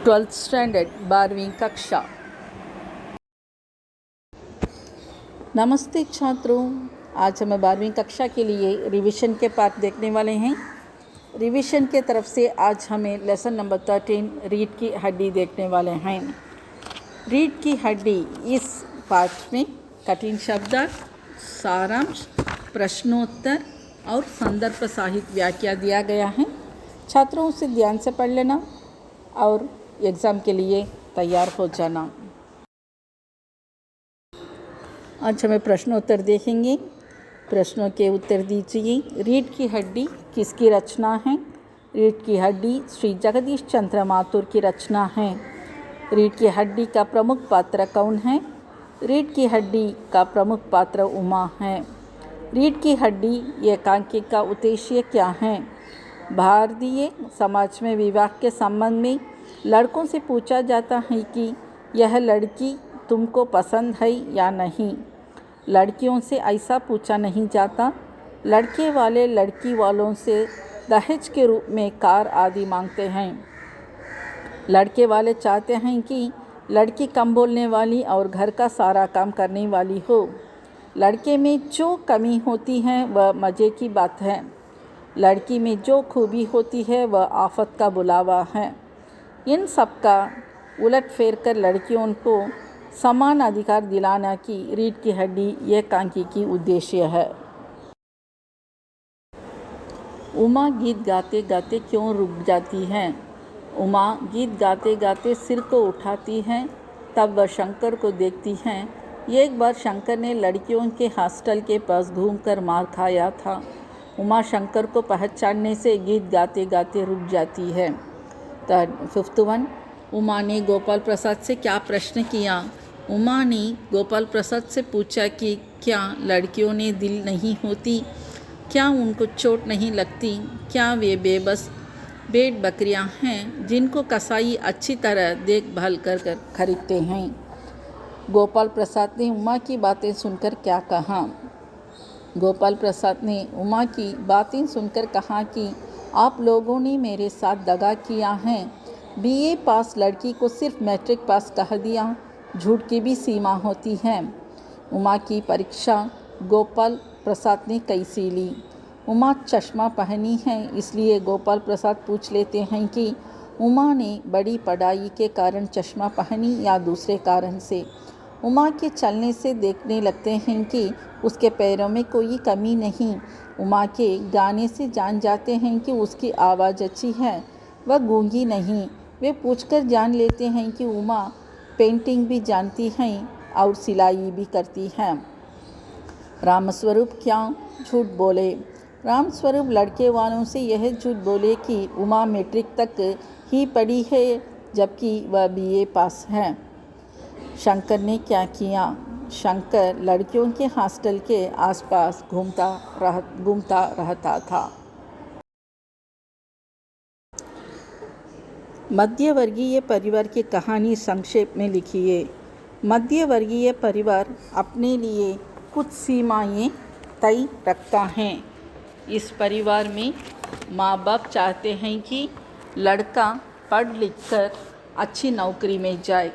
12th standard 12वीं कक्षा। नमस्ते छात्रों, आज हमें 12वीं कक्षा के लिए रिवीजन के पार्ट देखने वाले हैं। रिवीजन के तरफ से आज हमें लेसन नंबर 13 रीढ़ की हड्डी देखने वाले हैं। रीढ़ की हड्डी इस पाठ में कठिन शब्द, सारांश, प्रश्नोत्तर और संदर्भ सहित व्याख्या दिया गया है। छात्रों उसे ध्यान से पढ़ लेना और एग्ज़ाम के लिए तैयार हो जाना। आज हमें प्रश्नोत्तर देखेंगे। प्रश्नों के उत्तर दीजिए। रीढ़ की हड्डी किसकी रचना है? रीढ़ की हड्डी श्री जगदीश चंद्र माथुर की रचना है। रीढ़ की हड्डी का प्रमुख पात्र कौन है? रीढ़ की हड्डी का प्रमुख पात्र उमा है। रीढ़ की हड्डी एकांकी का उद्देश्य क्या है? भारतीय समाज में विवाह के संबंध में लड़कों से पूछा जाता है कि यह लड़की तुमको पसंद है या नहीं। लड़कियों से ऐसा पूछा नहीं जाता। लड़के वाले लड़की वालों से दहेज के रूप में कार आदि मांगते हैं। लड़के वाले चाहते हैं कि लड़की कम बोलने वाली और घर का सारा काम करने वाली हो। लड़के में जो कमी होती है वह मज़े की बात है। लड़की में जो खूबी होती है वह आफत का बुलावा है। इन सब का उलट फेर कर लड़कियों को समान अधिकार दिलाना की रीढ़ की हड्डी एकांकी की उद्देश्य है। उमा गीत गाते गाते क्यों रुक जाती है? उमा गीत गाते गाते सिर को उठाती है। तब वह शंकर को देखती है। एक बार शंकर ने लड़कियों के हॉस्टल के पास घूमकर मार खाया था। उमा शंकर को पहचानने से गीत गाते गाते रुक जाती है। फिफ्थ वन, उमा ने गोपाल प्रसाद से क्या प्रश्न किया? उमा ने गोपाल प्रसाद से पूछा कि क्या लड़कियों ने दिल नहीं होती? क्या उनको चोट नहीं लगती? क्या वे बेबस भेड़ बकरियां हैं जिनको कसाई अच्छी तरह देखभाल कर खरीदते हैं? गोपाल प्रसाद ने उमा की बातें सुनकर क्या कहा? गोपाल प्रसाद ने उमा की बातें सुनकर कहा कि आप लोगों ने मेरे साथ दगा किया है। बीए पास लड़की को सिर्फ मैट्रिक पास कह दिया। झूठ की भी सीमा होती है। उमा की परीक्षा गोपाल प्रसाद ने कैसी ली? उमा चश्मा पहनी है, इसलिए गोपाल प्रसाद पूछ लेते हैं कि उमा ने बड़ी पढ़ाई के कारण चश्मा पहनी या दूसरे कारण से। उमा के चलने से देखने लगते हैं कि उसके पैरों में कोई कमी नहीं। उमा के गाने से जान जाते हैं कि उसकी आवाज़ अच्छी है, वह गूंगी नहीं। वे पूछकर जान लेते हैं कि उमा पेंटिंग भी जानती हैं और सिलाई भी करती हैं। रामस्वरूप क्या झूठ बोले? रामस्वरूप लड़के वालों से यह झूठ बोले कि उमा मैट्रिक तक ही पढ़ी है जबकि वह बीए पास है। शंकर ने क्या किया? शंकर लड़कियों के हॉस्टल के आसपास घूमता रहता था। मध्यवर्गीय परिवार की कहानी संक्षेप में लिखिए। मध्यवर्गीय परिवार अपने लिए कुछ सीमाएं तय रखता है। इस परिवार में माँ बाप चाहते हैं कि लड़का पढ़ लिख कर अच्छी नौकरी में जाए।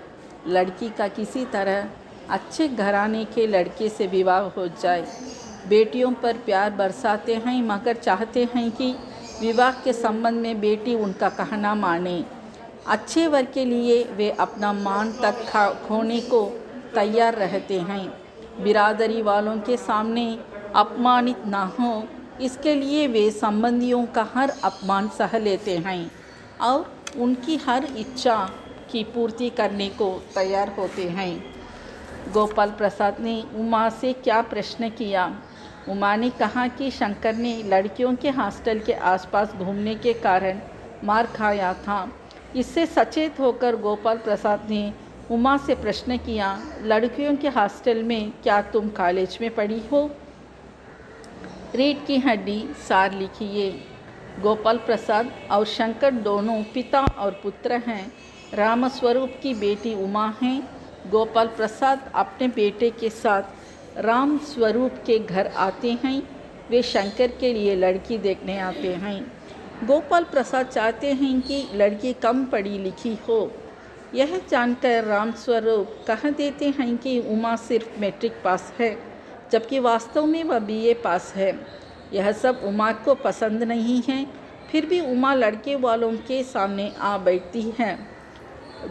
लड़की का किसी तरह अच्छे घराने के लड़के से विवाह हो जाए। बेटियों पर प्यार बरसाते हैं मगर चाहते हैं कि विवाह के संबंध में बेटी उनका कहना माने। अच्छे वर के लिए वे अपना मान तक खोने को तैयार रहते हैं। बिरादरी वालों के सामने अपमानित ना हो, इसके लिए वे संबंधियों का हर अपमान सह लेते हैं और उनकी हर इच्छा की पूर्ति करने को तैयार होते हैं। गोपाल प्रसाद ने उमा से क्या प्रश्न किया? उमा ने कहा कि शंकर ने लड़कियों के हॉस्टल के आसपास घूमने के कारण मार खाया था। इससे सचेत होकर गोपाल प्रसाद ने उमा से प्रश्न किया, लड़कियों के हॉस्टल में क्या तुम कॉलेज में पढ़ी हो? रीढ़ की हड्डी सार लिखिए। गोपाल प्रसाद और शंकर दोनों पिता और पुत्र हैं। रामस्वरूप की बेटी उमा है। गोपाल प्रसाद अपने बेटे के साथ रामस्वरूप के घर आते हैं। वे शंकर के लिए लड़की देखने आते हैं। गोपाल प्रसाद चाहते हैं कि लड़की कम पढ़ी लिखी हो। यह जानकर रामस्वरूप कह देते हैं कि उमा सिर्फ मैट्रिक पास है, जबकि वास्तव में वह बीए पास है। यह सब उमा को पसंद नहीं है, फिर भी उमा लड़के वालों के सामने आ बैठती है।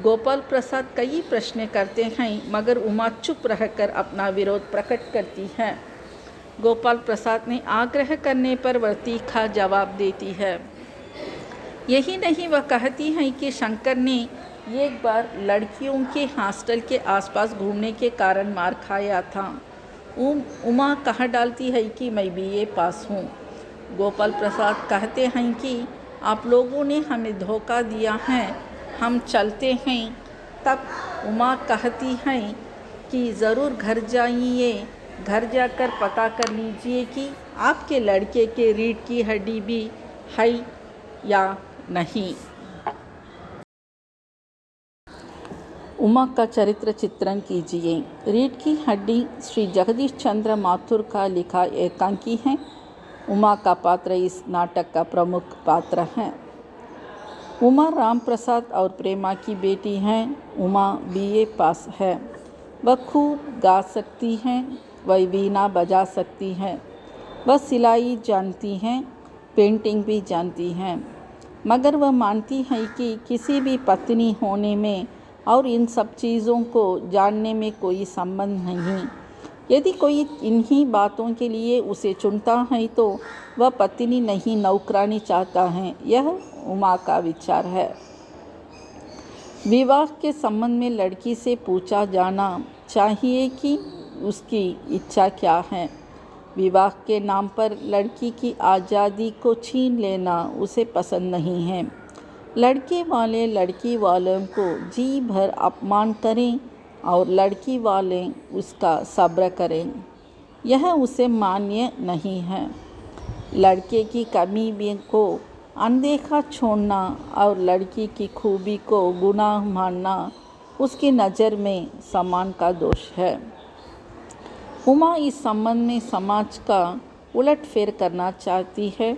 गोपाल प्रसाद कई प्रश्न करते हैं, मगर उमा चुप रहकर अपना विरोध प्रकट करती है। गोपाल प्रसाद ने आग्रह करने पर वह तीखा जवाब देती है। यही नहीं, वह कहती हैं कि शंकर ने एक बार लड़कियों के हॉस्टल के आसपास घूमने के कारण मार खाया था। उमा कह डालती है कि मैं बीए पास हूँ। गोपाल प्रसाद कहते हैं कि आप लोगों ने हमें धोखा दिया है, हम चलते हैं। तब उमा कहती हैं कि ज़रूर घर जाइए, घर जाकर पता कर लीजिए कि आपके लड़के के रीढ़ की हड्डी भी है या नहीं। उमा का चरित्र चित्रण कीजिए। रीढ़ की हड्डी श्री जगदीश चंद्र माथुर का लिखा एकांकी है। उमा का पात्र इस नाटक का प्रमुख पात्र है। उमा राम प्रसाद और प्रेमा की बेटी हैं। उमा बीए पास है। वह खूब गा सकती हैं, वह वीणा बजा सकती हैं, वह सिलाई जानती हैं, पेंटिंग भी जानती हैं। मगर वह मानती है कि किसी भी पत्नी होने में और इन सब चीज़ों को जानने में कोई संबंध नहीं। यदि कोई इन्हीं बातों के लिए उसे चुनता है तो वह पत्नी नहीं नौकरानी चाहता है। यह उमा का विचार है। विवाह के संबंध में लड़की से पूछा जाना चाहिए कि उसकी इच्छा क्या है। विवाह के नाम पर लड़की की आज़ादी को छीन लेना उसे पसंद नहीं है। लड़के वाले लड़की वालों को जी भर अपमान करें और लड़की वाले उसका सब्र करें, यह उसे मान्य नहीं है। लड़के की कमी को अनदेखा छोड़ना और लड़की की खूबी को गुनाह मानना उसकी नज़र में सम्मान का दोष है। उमा इस संबंध में समाज का उलटफेर करना चाहती है।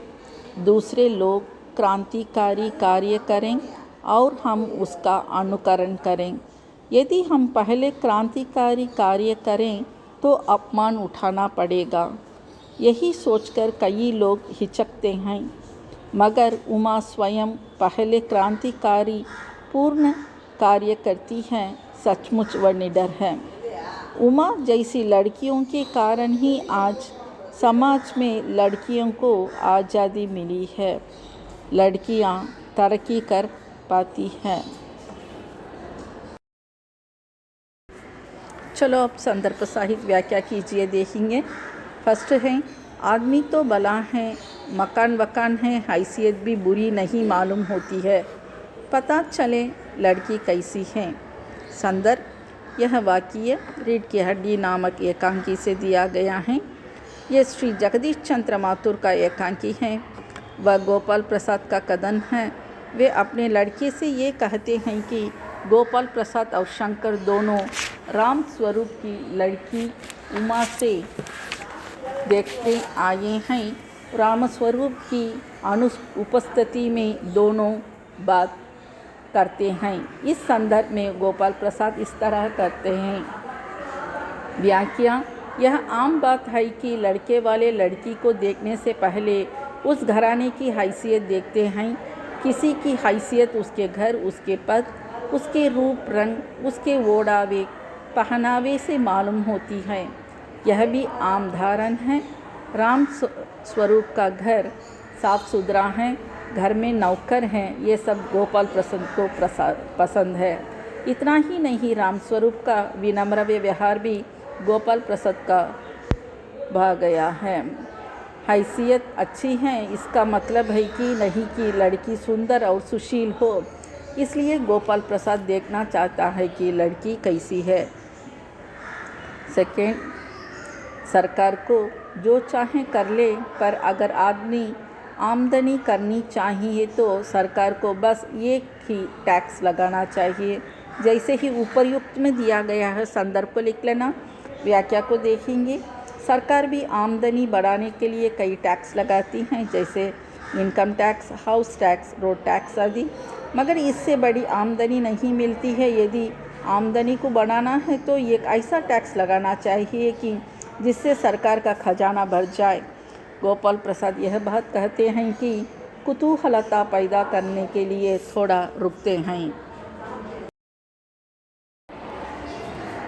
दूसरे लोग क्रांतिकारी कार्य करें और हम उसका अनुकरण करें। यदि हम पहले क्रांतिकारी कार्य करें तो अपमान उठाना पड़ेगा। यही सोचकर कई लोग हिचकते हैं, मगर उमा स्वयं पहले क्रांतिकारी पूर्ण कार्य करती है। सचमुच वह निडर है। उमा जैसी लड़कियों के कारण ही आज समाज में लड़कियों को आज़ादी मिली है। लड़कियां तरक्की कर पाती हैं। चलो अब संदर्भ साहित्य व्याख्या कीजिए, देखेंगे। फर्स्ट है, आदमी तो भला है, मकान वकान है, हैसियत भी बुरी नहीं मालूम होती है, पता चले लड़की कैसी है। संदर्भ, यह वाक्य रीढ़ की हड्डी नामक एकांकी से दिया गया है। यह श्री जगदीश चंद्र माथुर का एकांकी है। वह गोपाल प्रसाद का कथन है। वे अपने लड़के से ये कहते हैं कि गोपाल प्रसाद और शंकर दोनों राम स्वरूप की लड़की उमा से देखते आए हैं। रामस्वरूप की उपस्थिति में दोनों बात करते हैं। इस संदर्भ में गोपाल प्रसाद इस तरह करते हैं। व्याख्या, यह आम बात है कि लड़के वाले लड़की को देखने से पहले उस घराने की हैसियत देखते हैं। किसी की हैसियत उसके घर, उसके पद, उसके रूप रंग, उसके ओढ़ावे पहनावे से मालूम होती है। यह भी आम धारण है। राम स्वरूप का घर साफ सुथरा है, घर में नौकर हैं, ये सब गोपाल प्रसाद को पसंद है। इतना ही नहीं, राम स्वरूप का विनम्र व्यवहार भी गोपाल प्रसाद का भा गया है। हैसियत अच्छी है, इसका मतलब है कि नहीं कि लड़की सुंदर और सुशील हो। इसलिए गोपाल प्रसाद देखना चाहता है कि लड़की कैसी है। सेकेंड, सरकार को जो चाहे कर ले, पर अगर आदमी आमदनी करनी चाहिए तो सरकार को बस एक ही टैक्स लगाना चाहिए, जैसे ही उपरयुक्त में दिया गया है। संदर्भ को लिख लेना। व्याख्या को देखेंगे। सरकार भी आमदनी बढ़ाने के लिए कई टैक्स लगाती हैं, जैसे income tax, house tax, road tax आदि। मगर इससे बड़ी आमदनी नहीं मिलती है। यदि आमदनी को बढ़ाना है तो एक ऐसा टैक्स लगाना चाहिए कि जिससे सरकार का खजाना भर जाए। गोपाल प्रसाद यह बात कहते हैं कि कुतूहलता पैदा करने के लिए थोड़ा रुकते हैं।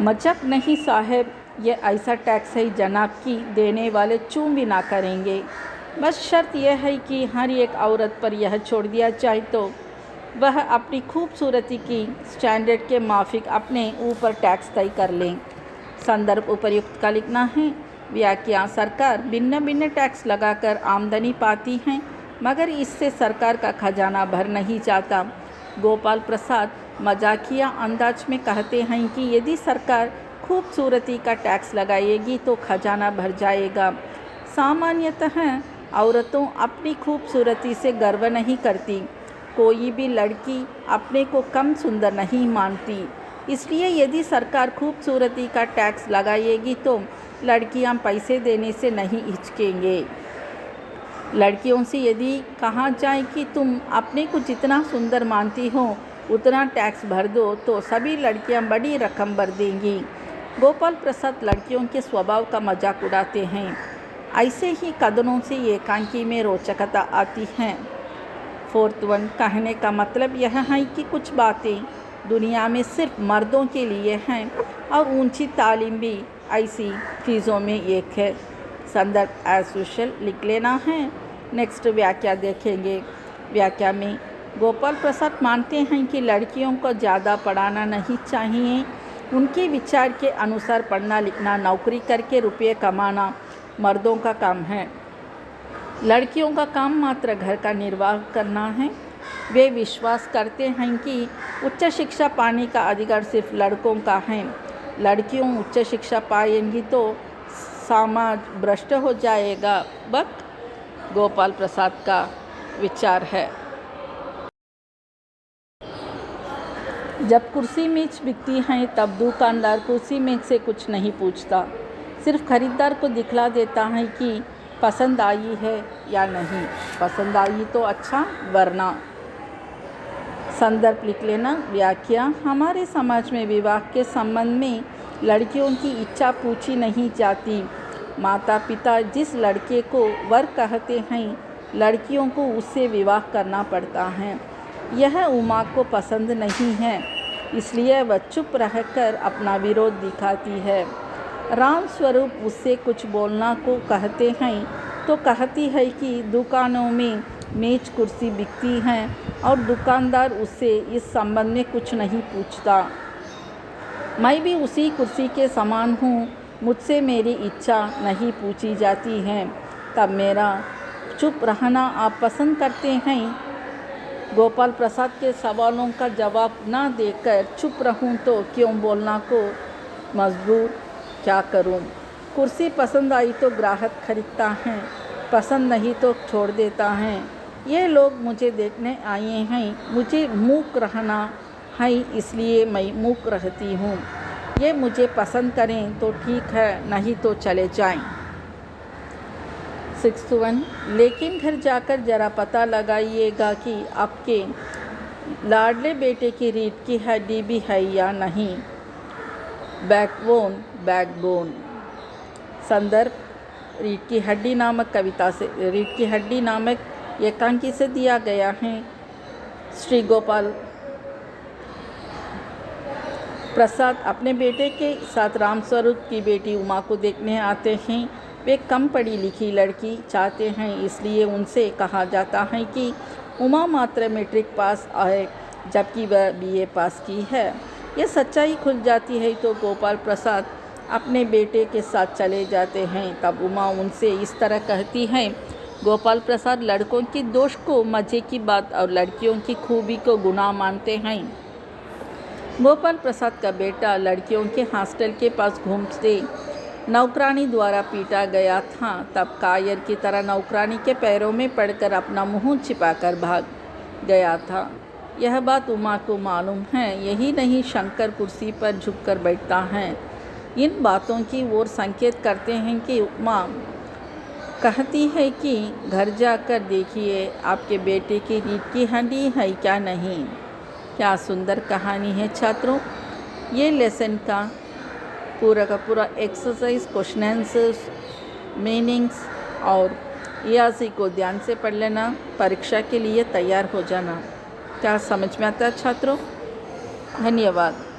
मजाक नहीं साहब, ये ऐसा टैक्स है जनाब की देने वाले चूं भी ना करेंगे। बस शर्त यह है कि हर एक औरत पर यह छोड़ दिया जाए तो वह अपनी खूबसूरती की स्टैंडर्ड के माफिक अपने ऊपर टैक्स तय कर लें। संदर्भ उपर्युक्त का लिखना है। व्याख्या: सरकार भिन्न भिन्न टैक्स लगाकर आमदनी पाती हैं, मगर इससे सरकार का खजाना भर नहीं जाता। गोपाल प्रसाद मजाकिया अंदाज में कहते हैं कि यदि सरकार खूबसूरती का टैक्स लगाएगी तो खजाना भर जाएगा। सामान्यतः औरतों अपनी खूबसूरती से गर्व नहीं करती। कोई भी लड़की अपने को कम सुंदर नहीं मानती। इसलिए यदि सरकार खूबसूरती का टैक्स लगाएगी तो लड़कियां पैसे देने से नहीं हिचकेंगे। लड़कियों से यदि कहा जाए कि तुम अपने को जितना सुंदर मानती हो उतना टैक्स भर दो तो सभी लड़कियां बड़ी रकम भर देंगी। गोपाल प्रसाद लड़कियों के स्वभाव का मजाक उड़ाते हैं। ऐसे ही कदनों से एकांकी में रोचकता आती है। 4th वन कहने का मतलब यह है कि कुछ बातें दुनिया में सिर्फ मर्दों के लिए हैं और ऊंची तालीम भी ऐसी चीज़ों में एक है। संदर्भ एज यूजुअल लिख लेना है। नेक्स्ट व्याख्या देखेंगे। व्याख्या में गोपाल प्रसाद मानते हैं कि लड़कियों को ज़्यादा पढ़ाना नहीं चाहिए। उनके विचार के अनुसार पढ़ना लिखना, नौकरी करके रुपये कमाना मर्दों का काम है। लड़कियों का काम मात्र घर का निर्वाह करना है। वे विश्वास करते हैं कि उच्च शिक्षा पाने का अधिकार सिर्फ लड़कों का है। लड़कियों उच्च शिक्षा पाएंगी तो समाज भ्रष्ट हो जाएगा। बट गोपाल प्रसाद का विचार है। जब कुर्सी मेज बिकती हैं तब दुकानदार कुर्सी मेज से कुछ नहीं पूछता, सिर्फ खरीदार को दिखला देता है कि पसंद आई है या नहीं। पसंद आई तो अच्छा, वरना। संदर्भ लिख लेना। व्याख्या: हमारे समाज में विवाह के संबंध में लड़कियों की इच्छा पूछी नहीं जाती। माता पिता जिस लड़के को वर कहते हैं लड़कियों को उससे विवाह करना पड़ता है। यह उमा को पसंद नहीं है, इसलिए वह चुप रहकर अपना विरोध दिखाती है। राम स्वरूप उससे कुछ बोलना को कहते हैं तो कहती है कि दुकानों में मेज कुर्सी बिकती हैं और दुकानदार उससे इस संबंध में कुछ नहीं पूछता। मैं भी उसी कुर्सी के समान हूँ, मुझसे मेरी इच्छा नहीं पूछी जाती है। तब मेरा चुप रहना आप पसंद करते हैं। गोपाल प्रसाद के सवालों का जवाब ना देकर चुप रहूं तो क्यों बोलना को मजबूर क्या करूं। कुर्सी पसंद आई तो ग्राहक खरीदता है, पसंद नहीं तो छोड़ देता है। ये लोग मुझे देखने आए हैं, मुझे मूक रहना है इसलिए मैं मूक रहती हूँ। ये मुझे पसंद करें तो ठीक है, नहीं तो चले जाएं। 6th वन लेकिन घर जाकर ज़रा पता लगाइएगा कि आपके लाडले बेटे की रीढ़ की हड्डी भी है या नहीं। बैकबोन। संदर्भ रीढ़ की हड्डी नामक कविता से, रीढ़ की हड्डी नामक एकांकी से दिया गया है। श्री गोपाल प्रसाद अपने बेटे के साथ रामस्वरूप की बेटी उमा को देखने आते हैं। वे कम पढ़ी लिखी लड़की चाहते हैं, इसलिए उनसे कहा जाता है कि उमा मात्र मैट्रिक पास है जबकि वह बीए पास की है। यह सच्चाई खुल जाती है तो गोपाल प्रसाद अपने बेटे के साथ चले जाते हैं। तब उमा उनसे इस तरह कहती है। गोपाल प्रसाद लड़कों के दोष को मज़े की बात और लड़कियों की खूबी को गुनाह मानते हैं। गोपाल प्रसाद का बेटा लड़कियों के हॉस्टल के पास घूमते नौकरानी द्वारा पीटा गया था। तब कायर की तरह नौकरानी के पैरों में पड़कर अपना मुंह छिपाकर भाग गया था। यह बात उमा को मालूम है। यही नहीं, शंकर कुर्सी पर झुककर बैठता है। इन बातों की ओर संकेत करते हैं कि उमा कहती है कि घर जाकर देखिए आपके बेटे की रीढ़ की हड्डी है क्या नहीं। क्या सुंदर कहानी है छात्रों। ये लेसन का पूरा एक्सरसाइज, क्वेश्चन आंसर्स, मीनिंग्स और ERC को ध्यान से पढ़ लेना, परीक्षा के लिए तैयार हो जाना। क्या समझ में आता है छात्रों? धन्यवाद।